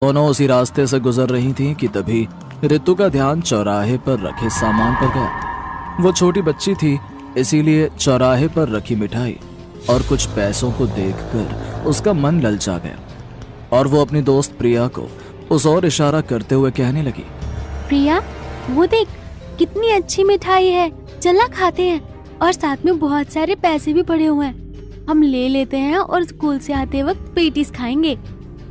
दोनों उसी रास्ते से गुजर रही थीं कि तभी रितु का ध्यान चौराहे पर रखे सामान पर गया। वो छोटी बच्ची थी, इसीलिए चौराहे पर रखी मिठाई और कुछ पैसों को देखकर उसका मन ललचा गया और वो अपनी दोस्त प्रिया को उस ओर इशारा करते हुए कहने लगी, प्रिया, वो देख कितनी अच्छी मिठाई है, चलना खाते हैं। और साथ में बहुत सारे पैसे भी पड़े हुए हैं, हम ले लेते हैं और स्कूल से आते वक्त पेटीज खाएंगे।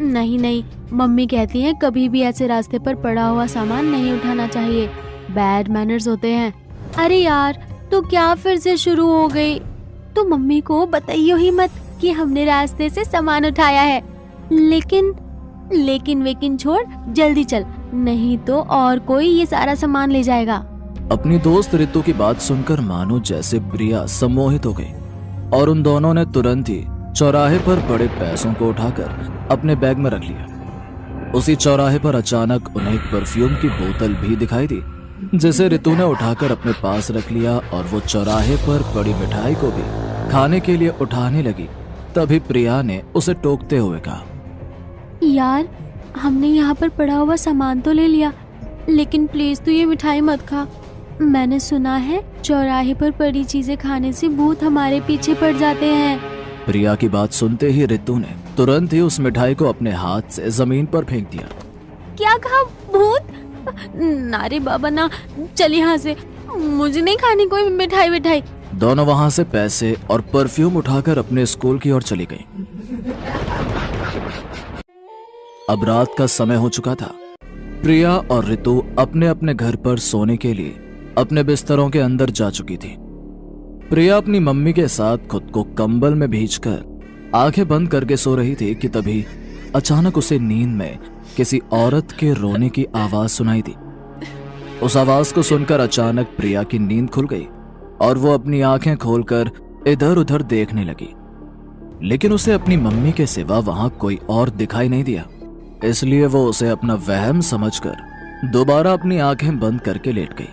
नहीं नहीं, मम्मी कहती हैं कभी भी ऐसे रास्ते पर पड़ा हुआ सामान नहीं उठाना चाहिए, बैड मैनर्स होते हैं। अरे यार, तो क्या फिर से शुरू हो गई? तो मम्मी को बताइयो ही मत कि हमने रास्ते से सामान उठाया है। लेकिन छोड़, जल्दी चल, नहीं तो और कोई ये सारा सामान ले जाएगा। अपनी दोस्त रितु की बात सुनकर मानो जैसे प्रिया सम्मोहित हो गई और उन दोनों ने तुरंत ही चौराहे पर पड़े पैसों को उठाकर अपने बैग में रख लिया। उसी चौराहे पर अचानक उन्हें एक परफ्यूम की बोतल भी दिखाई दी, जिसे रितु ने उठाकर अपने पास रख लिया और वो चौराहे पर पड़ी मिठाई को भी खाने के लिए उठाने लगी। तभी प्रिया ने उसे टोकते हुए कहा, यार, हमने यहाँ पर पड़ा हुआ सामान तो ले लिया, लेकिन प्लीज तू ये मिठाई मत खा। मैंने सुना है चौराहे पर पड़ी चीजें खाने से भूत हमारे पीछे पड़ जाते हैं। प्रिया की बात सुनते ही रितु ने तुरंत ही उस मिठाई को अपने हाथ से जमीन पर फेंक दिया। क्या कहा, भूत? ना रे बाबा ना, चल यहाँ से, मुझे नहीं खानी कोई मिठाई। दोनों वहां से पैसे और परफ्यूम उठाकर अपने स्कूल की ओर चली गई। अब रात का समय हो चुका था। प्रिया और रितु अपने अपने घर पर सोने के लिए अपने बिस्तरों के अंदर जा चुकी थी। प्रिया अपनी मम्मी के साथ खुद को कंबल में भींचकर आंखें बंद करके सो रही थी कि तभी अचानक उसे नींद में किसी औरत के रोने की आवाज सुनाई दी। उस आवाज को सुनकर अचानक प्रिया की नींद खुल गई और वो अपनी आंखें खोलकर इधर उधर देखने लगी, लेकिन उसे अपनी मम्मी के सिवा वहां कोई और दिखाई नहीं दिया। इसलिए वो उसे अपना वहम समझकर दोबारा अपनी आंखें बंद करके लेट गई।